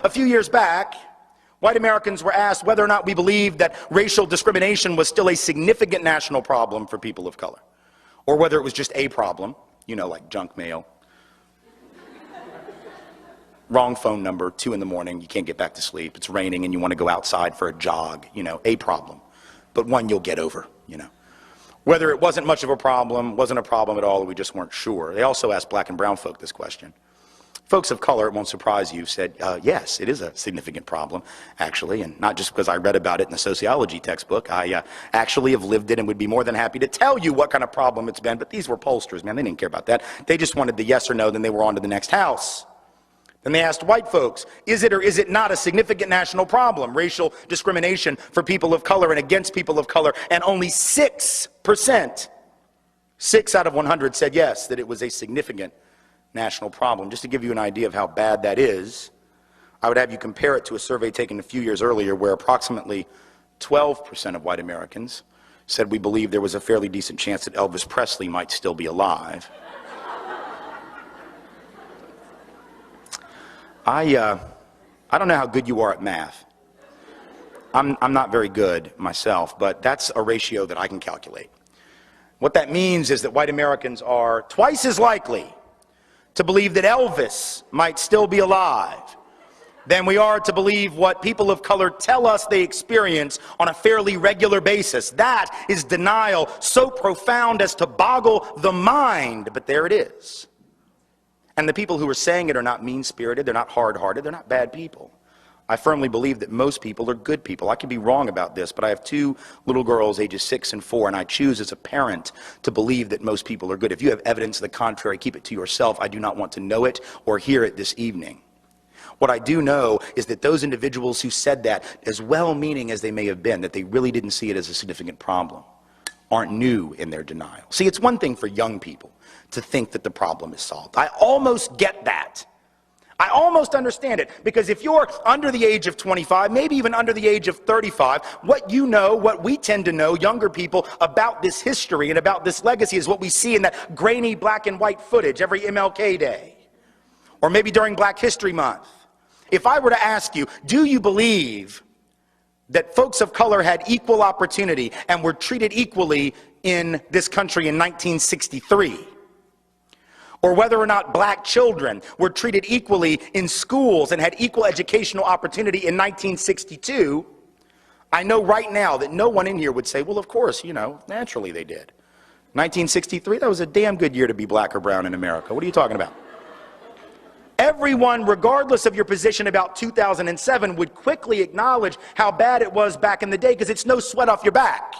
A few years back, white Americans were asked whether or not we believed that racial discrimination was still a significant national problem for people of color, or whether it was just a problem, you know, like junk mail, wrong phone number, 2 in the morning, you can't get back to sleep, it's raining and you want to go outside for a jog, you know, a problem, but one you'll get over, you know. Whether it wasn't much of a problem, wasn't a problem at all, or we just weren't sure. They also asked black and brown folk this question. Folks of color, it won't surprise you, said, yes, it is a significant problem, actually, and not just because I read about it in a sociology textbook. I actually have lived it and would be more than happy to tell you what kind of problem it's been, but these were pollsters, man, they didn't care about that. They just wanted the yes or no, then they were on to the next house. Then they asked white folks, is it or is it not a significant national problem, racial discrimination for people of color and against people of color, and only 6%, 6 out of 100 said yes, that it was a significant national problem. Just to give you an idea of how bad that is, I would have you compare it to a survey taken a few years earlier where approximately 12% of white Americans said we believed there was a fairly decent chance that Elvis Presley might still be alive. I don't know how good you are at math. I'm not very good myself, but that's a ratio that I can calculate. What that means is that white Americans are twice as likely to believe that Elvis might still be alive than we are to believe what people of color tell us they experience on a fairly regular basis. That is denial so profound as to boggle the mind, but there it is. And the people who are saying it are not mean-spirited, they're not hard-hearted, they're not bad people. I firmly believe that most people are good people. I could be wrong about this, but I have 2 little girls ages 6 and 4, and I choose as a parent to believe that most people are good. If you have evidence to the contrary, keep it to yourself. I do not want to know it or hear it this evening. What I do know is that those individuals who said that, as well-meaning as they may have been, that they really didn't see it as a significant problem, aren't new in their denial. See, it's one thing for young people to think that the problem is solved. I almost get that. I almost understand it, because if you're under the age of 25, maybe even under the age of 35, what you know, what we tend to know, younger people, about this history and about this legacy is what we see in that grainy black and white footage every MLK Day, or maybe during Black History Month. If I were to ask you, do you believe that folks of color had equal opportunity and were treated equally in this country in 1963? Or whether or not black children were treated equally in schools and had equal educational opportunity in 1962, I know right now that no one in here would say, well, of course, you know, naturally they did. 1963, that was a damn good year to be black or brown in America. What are you talking about? Everyone, regardless of your position about 2007, would quickly acknowledge how bad it was back in the day, because it's no sweat off your back.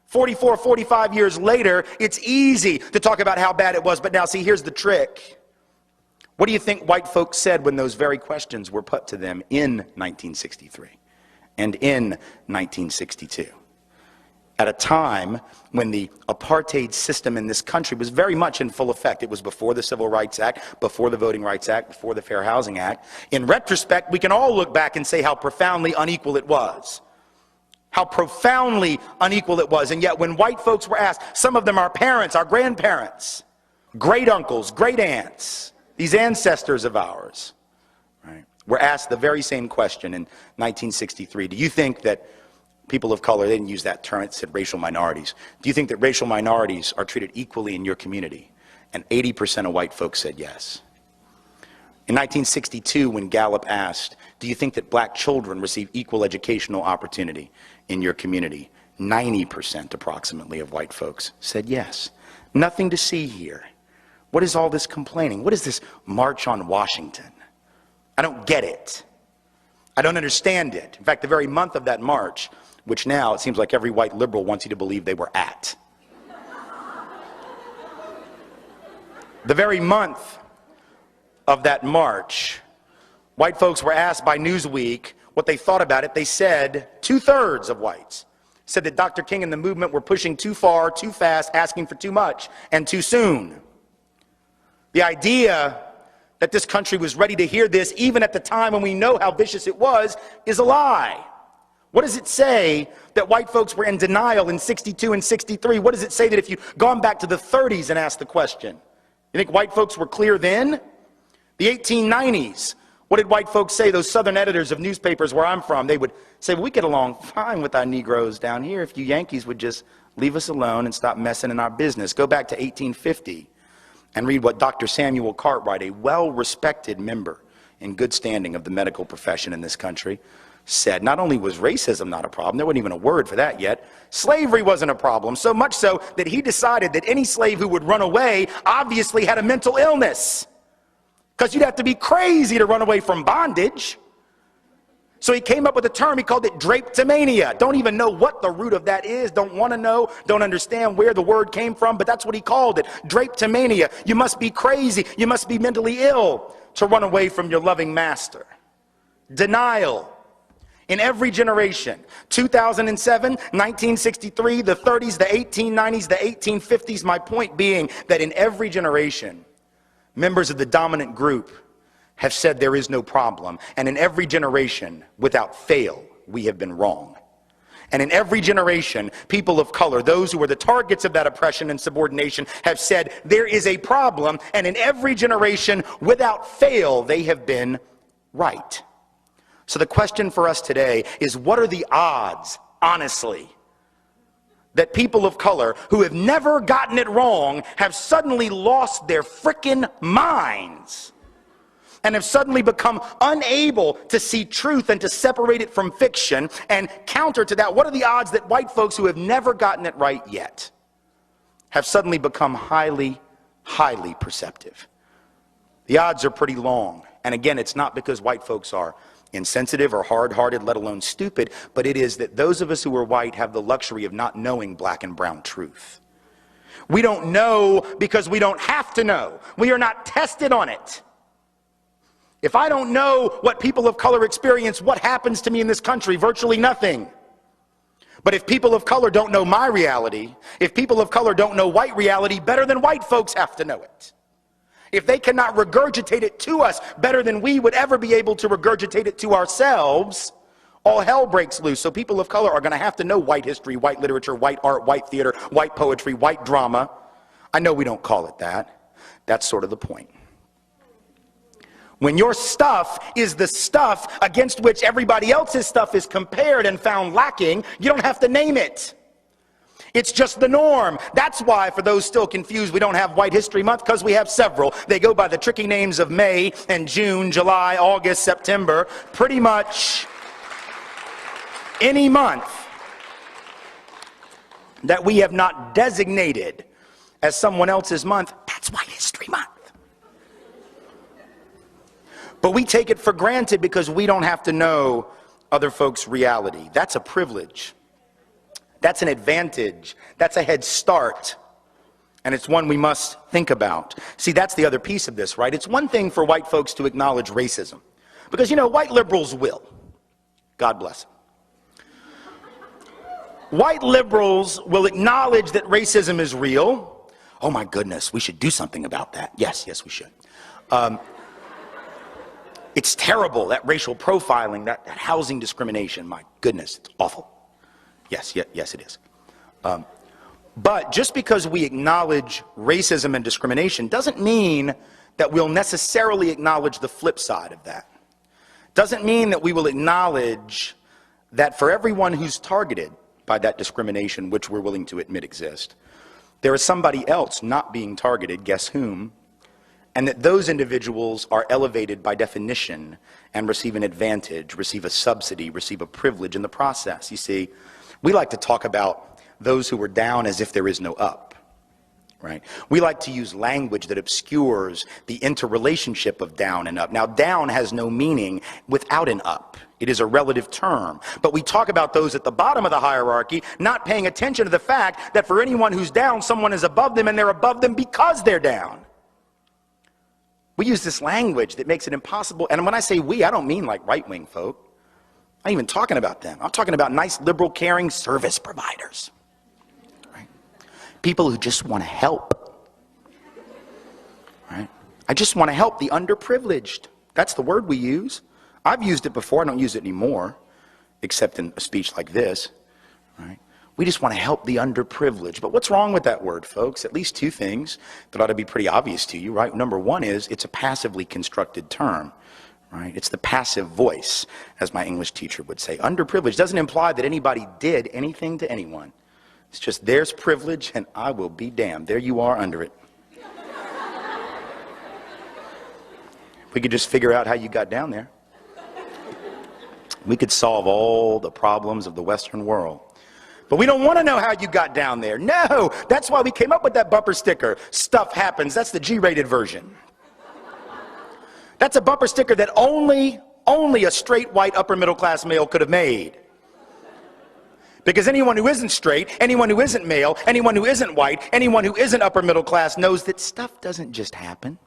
44, 45 years later, it's easy to talk about how bad it was, but now see, here's the trick. What do you think white folks said when those very questions were put to them in 1963 and in 1962? At a time when the apartheid system in this country was very much in full effect. It was before the Civil Rights Act, before the Voting Rights Act, before the Fair Housing Act. In retrospect, we can all look back and say how profoundly unequal it was. How profoundly unequal it was. And yet when white folks were asked, some of them our parents, our grandparents, great uncles, great aunts, these ancestors of ours, right, were asked the very same question in 1963. Do you think that people of color, they didn't use that term, it said racial minorities. Do you think that racial minorities are treated equally in your community? And 80% of white folks said yes. In 1962, when Gallup asked, do you think that black children receive equal educational opportunity in your community? 90% approximately of white folks said yes. Nothing to see here. What is all this complaining? What is this March on Washington? I don't get it. I don't understand it. In fact, the very month of that march, which now it seems like every white liberal wants you to believe they were at. The very month of that march, white folks were asked by Newsweek what they thought about it. They said, 2/3 of whites said that Dr. King and the movement were pushing too far, too fast, asking for too much, and too soon. The idea that this country was ready to hear this, even at the time when we know how vicious it was, is a lie. What does it say that white folks were in denial in 62 and 63? What does it say that if you'd gone back to the 30s and asked the question? You think white folks were clear then? The 1890s, what did white folks say? Those southern editors of newspapers where I'm from, they would say, well, we get along fine with our Negroes down here if you Yankees would just leave us alone and stop messing in our business. Go back to 1850 and read what Dr. Samuel Cartwright, a well-respected member in good standing of the medical profession in this country, said. Not only was racism not a problem, there wasn't even a word for that yet, slavery wasn't a problem, so much so that he decided that any slave who would run away obviously had a mental illness. Because you'd have to be crazy to run away from bondage. So he came up with a term, he called it drapetomania. Don't even know what the root of that is, don't want to know, don't understand where the word came from, but that's what he called it, drapetomania. You must be crazy, you must be mentally ill to run away from your loving master. Denial. In every generation, 2007, 1963, the 30s, the 1890s, the 1850s, my point being that in every generation, members of the dominant group have said there is no problem. And in every generation, without fail, we have been wrong. And in every generation, people of color, those who were the targets of that oppression and subordination, have said there is a problem. And in every generation, without fail, they have been right. So the question for us today is, what are the odds, honestly, that people of color who have never gotten it wrong have suddenly lost their frickin' minds and have suddenly become unable to see truth and to separate it from fiction? And counter to that, what are the odds that white folks who have never gotten it right yet have suddenly become highly, highly perceptive? The odds are pretty long. And again, it's not because white folks are insensitive or hard-hearted, let alone stupid, but it is that those of us who are white have the luxury of not knowing black and brown truth. We don't know because we don't have to know. We are not tested on it. If I don't know what people of color experience, what happens to me in this country? Virtually nothing. But if people of color don't know my reality, if people of color don't know white reality better than white folks have to know it, if they cannot regurgitate it to us better than we would ever be able to regurgitate it to ourselves, all hell breaks loose. So people of color are going to have to know white history, white literature, white art, white theater, white poetry, white drama. I know we don't call it that. That's sort of the point. When your stuff is the stuff against which everybody else's stuff is compared and found lacking, you don't have to name it. It's just the norm. That's why, for those still confused, we don't have White History Month, because we have several. They go by the tricky names of May and June, July, August, September. Pretty much any month that we have not designated as someone else's month, that's White History Month. But we take it for granted because we don't have to know other folks' reality. That's a privilege. That's an advantage. That's a head start. And it's one we must think about. See, that's the other piece of this, right? It's one thing for white folks to acknowledge racism. Because, you know, white liberals will. God bless them. White liberals will acknowledge that racism is real. Oh my goodness, we should do something about that. Yes, we should. It's terrible, that racial profiling, that housing discrimination. My goodness, it's awful. Yes, it is. But just because we acknowledge racism and discrimination doesn't mean that we'll necessarily acknowledge the flip side of that. Doesn't mean that we will acknowledge that for everyone who's targeted by that discrimination, which we're willing to admit exists, there is somebody else not being targeted, guess whom, and that those individuals are elevated by definition and receive an advantage, receive a subsidy, receive a privilege in the process. You see, we like to talk about those who are down as if there is no up, right? We like to use language that obscures the interrelationship of down and up. Now, down has no meaning without an up. It is a relative term. But we talk about those at the bottom of the hierarchy, not paying attention to the fact that for anyone who's down, someone is above them, and they're above them because they're down. We use this language that makes it impossible. And when I say we, I don't mean like right-wing folk. I'm even talking about them. I'm talking about nice, liberal, caring service providers. Right? People who just want to help. Right? I just want to help the underprivileged. That's the word we use. I've used it before. I don't use it anymore, except in a speech like this. Right? We just want to help the underprivileged. But what's wrong with that word, folks? At least two things that ought to be pretty obvious to you, right? Number one is it's a passively constructed term, right? It's the passive voice, as my English teacher would say. Underprivileged doesn't imply that anybody did anything to anyone. It's just there's privilege and I will be damned. There you are under it. We could just figure out how you got down there. We could solve all the problems of the Western world. But we don't want to know how you got down there. No, that's why we came up with that bumper sticker. Stuff happens. That's the G-rated version. That's a bumper sticker that only a straight white upper middle class male could have made. Because anyone who isn't straight, anyone who isn't male, anyone who isn't white, anyone who isn't upper middle class knows that stuff doesn't just happen.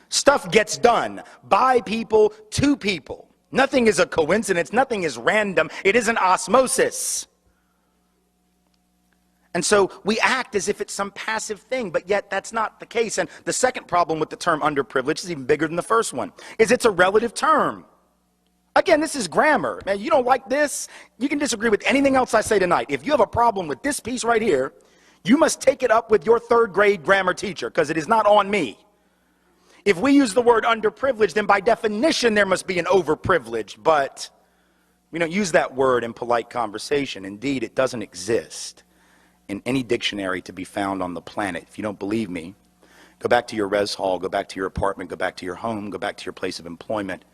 Stuff gets done by people to people. Nothing is a coincidence. Nothing is random. It isn't osmosis. And so we act as if it's some passive thing, but yet that's not the case. And the second problem with the term underprivileged is even bigger than the first one, is it's a relative term. Again, this is grammar. Man, you don't like this, you can disagree with anything else I say tonight. If you have a problem with this piece right here, you must take it up with your third grade grammar teacher, because it is not on me. If we use the word underprivileged, then by definition there must be an overprivileged, but we don't use that word in polite conversation. Indeed, it doesn't exist in any dictionary to be found on the planet. If you don't believe me, go back to your res hall, go back to your apartment, go back to your home, go back to your place of employment,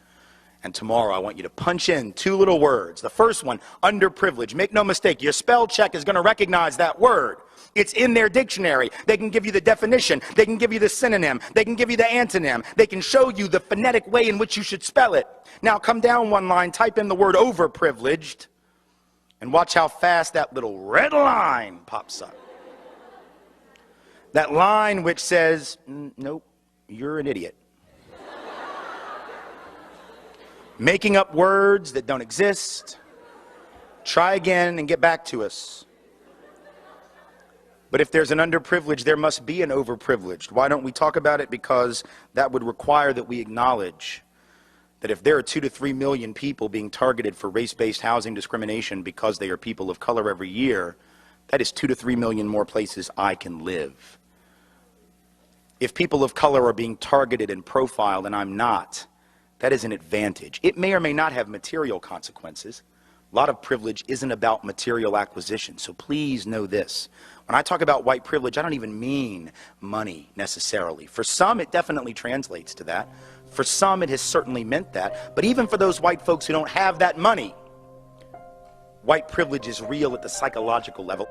and tomorrow I want you to punch in two little words. The first one, underprivileged. Make no mistake, your spell check is going to recognize that word. It's in their dictionary. They can give you the definition. They can give you the synonym. They can give you the antonym. They can show you the phonetic way in which you should spell it. Now come down one line, type in the word overprivileged, and watch how fast that little red line pops up. That line which says, nope, you're an idiot. Making up words that don't exist. Try again and get back to us. But if there's an underprivileged, there must be an overprivileged. Why don't we talk about it? Because that would require that we acknowledge that if there are 2 to 3 million people being targeted for race-based housing discrimination because they are people of color every year, that is 2 to 3 million more places I can live. If people of color are being targeted and profiled and I'm not, that is an advantage. It may or may not have material consequences. A lot of privilege isn't about material acquisition, so please know this. When I talk about white privilege, I don't even mean money necessarily. For some, it definitely translates to that. For some, it has certainly meant that. But even for those white folks who don't have that money, white privilege is real at the psychological level.